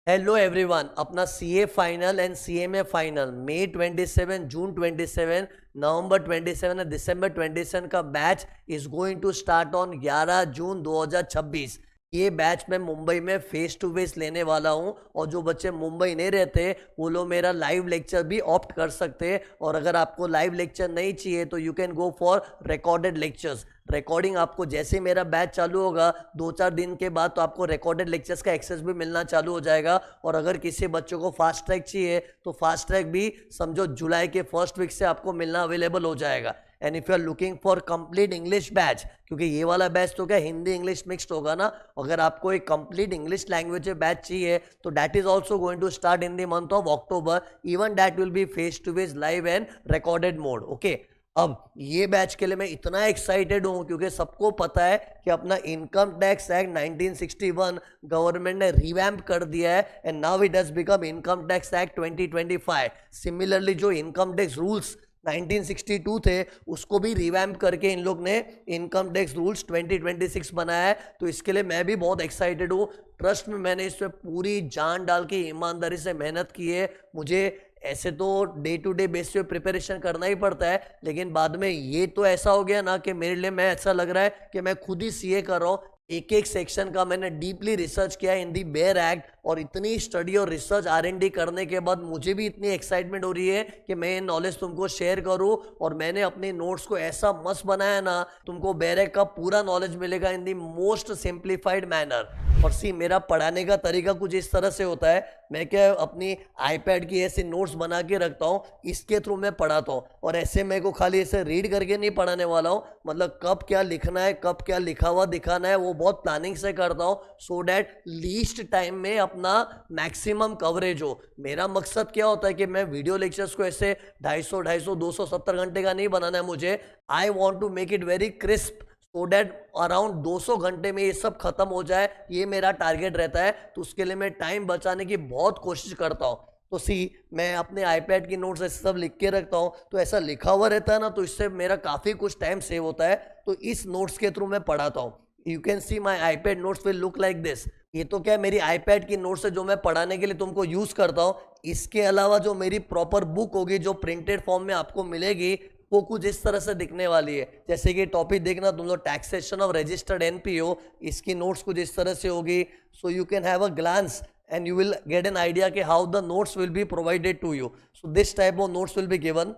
Hello everyone, अपना CA final and CMA final मई 27, जून 27, नवंबर 27 और दिसंबर 27 का batch is going to start on 11 जून 2026। ये बैच मैं मुंबई में फेस टू फेस लेने वाला हूँ और जो बच्चे मुंबई नहीं रहते वो लोग मेरा लाइव लेक्चर भी ऑप्ट कर सकते हैं। और अगर आपको लाइव लेक्चर नहीं चाहिए तो you can go for recorded lectures. Recording आपको जैसे ही मेरा बैच चालू होगा 2-4 दिन के बाद तो आपको रिकॉर्डेड लेक्चर्स का एक्सेस भी मिलना चालू हो जाएगा। और अगर किसी बच्चों को फास्ट ट्रैक चाहिए तो फास्ट ट्रैक भी समझो जुलाई के फर्स्ट वीक से आपको मिलना अवेलेबल हो जाएगा। And if you are looking for complete English batch, क्योंकि ये वाला बैच तो क्या हिंदी इंग्लिश मिक्स्ड होगा ना, अगर आपको एक कंप्लीट इंग्लिश लैंग्वेज बैच चाहिए तो that is also going to start in the month of October. Even that will be face to face live and recorded mode. Okay, अब ये बैच के लिए मैं इतना एक्साइटेड हूं क्योंकि सबको पता है कि अपना इनकम टैक्स एक्ट 1961 गवर्नमेंट ने रिवैम्प कर दिया है and now it has become income tax act 2025। Similarly जो इनकम टैक्स रूल्स 1962 थे उसको भी रिवैम्प करके इन लोग ने इनकम टैक्स रूल्स 2026 बनाया है। तो इसके लिए मैं भी बहुत एक्साइटेड हूँ। ट्रस्ट में मैंने इस पर पूरी जान डाल के ईमानदारी से मेहनत की है। मुझे ऐसे तो डे टू डे बेस पे प्रिपरेशन करना ही पड़ता है, लेकिन बाद में ये तो ऐसा हो गया ना कि मेरे लिए मैं ऐसा लग रहा है कि मैं खुद ही सीए कर रहा हूँ। एक एक सेक्शन का मैंने डीपली रिसर्च किया इन दी बेयर एक्ट और इतनी स्टडी और रिसर्च R&D करने के बाद मुझे भी इतनी एक्साइटमेंट हो रही है कि मैं ये नॉलेज तुमको शेयर करूं। और मैंने अपने नोट्स को ऐसा मस्त बनाया ना, तुमको बेयर एक्ट का पूरा नॉलेज मिलेगा इन दी मोस्ट सिंप्लीफाइड मैनर। और सी मेरा पढ़ाने का तरीका कुछ इस तरह से होता है, मैं क्या अपनी आईपैड की ऐसे नोट्स बना के रखता हूँ, इसके थ्रू मैं पढ़ाता हूँ। और ऐसे मेरे को खाली ऐसे रीड करके नहीं पढ़ाने वाला हूँ, मतलब कब क्या लिखना है कब क्या लिखा हुआ दिखाना है वो बहुत प्लानिंग से करता हूँ सो डैट लीस्ट टाइम में अपना मैक्सिमम कवरेज हो। मेरा मकसद क्या होता है कि मैं वीडियो लेक्चर्स को ऐसे 250 270 घंटे का नहीं बनाना है मुझे। I want to make it very crisp so that around 200 घंटे में ये सब खत्म हो जाए, ये मेरा टारगेट रहता है। तो उसके लिए मैं टाइम बचाने की बहुत कोशिश करता हूँ। तो सी मैं अपने आईपैड की नोट्स ऐसे सब लिख के रखता हूँ, तो ऐसा लिखा हुआ रहता है ना, तो इससे मेरा काफ़ी कुछ टाइम सेव होता है। तो इस नोट्स के थ्रू मैं पढ़ाता हूँ। You can see my iPad notes will look like this. ये तो क्या मेरी आईपैड की नोट्स है जो मैं पढ़ाने के लिए तुमको यूज़ करता हूँ। इसके अलावा जो मेरी प्रॉपर बुक होगी जो प्रिंटेड फॉर्म में आपको मिलेगी वो कुछ इस तरह से दिखने वाली है। जैसे कि टॉपिक देखना तुम लोग टैक्सेशन ऑफ रजिस्टर्ड एनपीओ, इसकी नोट्स कुछ इस तरह से होगी। So you can have a glance and you will get an idea कि how the notes will be provided to you. So this type of notes will be given.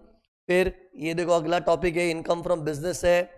फिर ये देखो अगला टॉपिक है इनकम फ्रॉम बिजनेस है।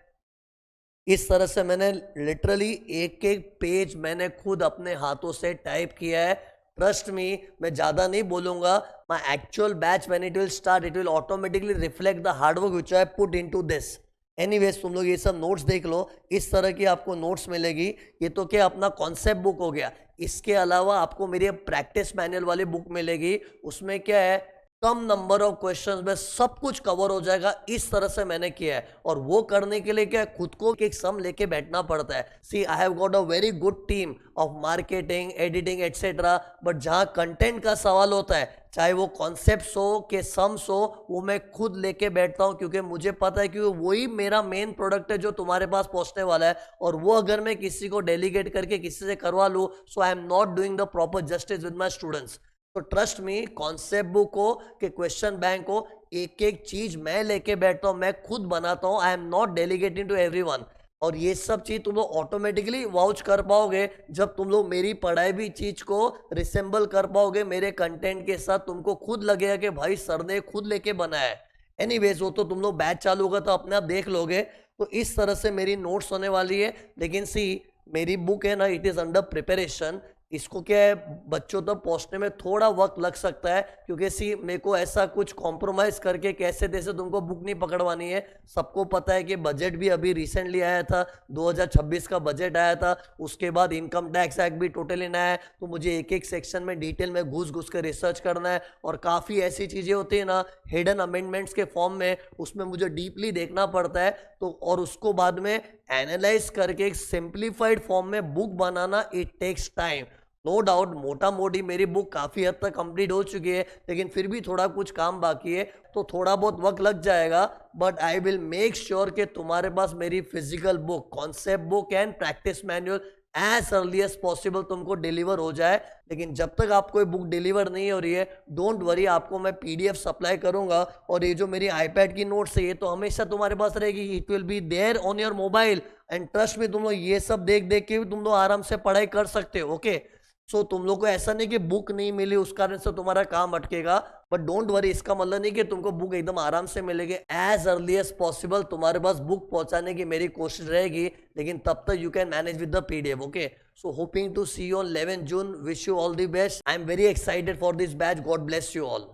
इस तरह से मैंने लिटरली एक एक पेज मैंने खुद अपने हाथों से टाइप किया है। ट्रस्ट मी, मैं ज़्यादा नहीं बोलूँगा। My actual batch when it will start it will automatically reflect the hard work which I put into this. Anyways तुम लोग ये सब नोट्स देख लो, इस तरह की आपको नोट्स मिलेगी। ये तो क्या अपना कॉन्सेप्ट बुक हो गया। इसके अलावा आपको मेरी प्रैक्टिस मैनुअल वाली बुक मिलेगी, उसमें क्या है कम नंबर ऑफ क्वेश्चंस में सब कुछ कवर हो जाएगा। इस तरह से मैंने किया है और वो करने के लिए क्या खुद को एक सम लेके बैठना पड़ता है। See I have got a very good team of marketing editing etcetera, but जहाँ कंटेंट का सवाल होता है चाहे वो कॉन्सेप्ट्स हो कि सम्स हो, वो मैं खुद लेके बैठता हूँ क्योंकि मुझे पता है कि वही मेरा मेन प्रोडक्ट है जो तुम्हारे पास पहुँचने वाला है। और वो अगर मैं किसी को डेलीगेट करके किसी से करवा लूँ so I am not doing the proper justice with my students. तो ट्रस्ट मी, कॉन्सेप्ट बुक हो कि क्वेश्चन बैंक हो, एक एक चीज मैं लेके बैठता हूँ, मैं खुद बनाता हूँ। I am not delegating to everyone. और ये सब चीज तुम लोग ऑटोमेटिकली वाउच कर पाओगे जब तुम लोग मेरी पढ़ाई भी चीज को रिसेंबल कर पाओगे मेरे कंटेंट के साथ। तुमको खुद लगेगा कि भाई सर ने खुद लेके बनाया है। एनीवेज वो तो तुम लोग बैच चालू होगा तो अपने आप देख लोगे। तो इस तरह से मेरी नोट्स होने वाली है। लेकिन सी मेरी बुक है ना, इट इज अंडर प्रिपरेशन। इसको क्या है बच्चों तक पहुंचने में थोड़ा वक्त लग सकता है क्योंकि सी मेरे को ऐसा कुछ कॉम्प्रोमाइज़ करके कैसे तैसे तुमको बुक नहीं पकड़वानी है। सबको पता है कि बजट भी अभी रिसेंटली आया था, 2026 का बजट आया था, उसके बाद इनकम टैक्स एक्ट भी टोटली नया है। तो मुझे एक एक सेक्शन में डिटेल में घुस घुस कर रिसर्च करना है और काफ़ी ऐसी चीज़ें होती है ना हिडन अमेंडमेंट्स के फॉर्म में, उसमें मुझे डीपली देखना पड़ता है। तो और उसको बाद में एनालाइज करके एक सिंप्लीफाइड फॉर्म में बुक बनाना it takes time. No doubt मोटा मोटी मेरी बुक काफ़ी हद तक कंप्लीट हो चुकी है, लेकिन फिर भी थोड़ा कुछ काम बाकी है, तो थोड़ा बहुत वक्त लग जाएगा। But I will make sure कि तुम्हारे पास मेरी physical book, concept book and practice manual as early as possible तुमको डिलीवर हो जाए। लेकिन जब तक आपको ये बुक डिलीवर नहीं हो रही है, डोंट वरी, आपको मैं पीडीएफ सप्लाई करूंगा। और ये जो मेरी आईपैड की नोट्स है ये तो हमेशा तुम्हारे पास रहेगी, it will be there on your mobile. And trust में तुम लोग ये सब देख देख के भी तुम लोग आराम से पढ़ाई कर सकते हो। ओके, सो तुम लोग को ऐसा नहीं कि बुक नहीं मिली उस कारण से तुम्हारा काम अटकेगा, बट डोंट वरी, इसका मतलब नहीं कि तुमको बुक एकदम आराम से मिलेगी। एज अर्ली एज पॉसिबल तुम्हारे पास बुक पहुंचाने की मेरी कोशिश रहेगी, लेकिन तब तक you can manage with the PDF. Okay, so hoping to see you on 11 June. Wish you all the best. I am very excited for this batch. God bless you all.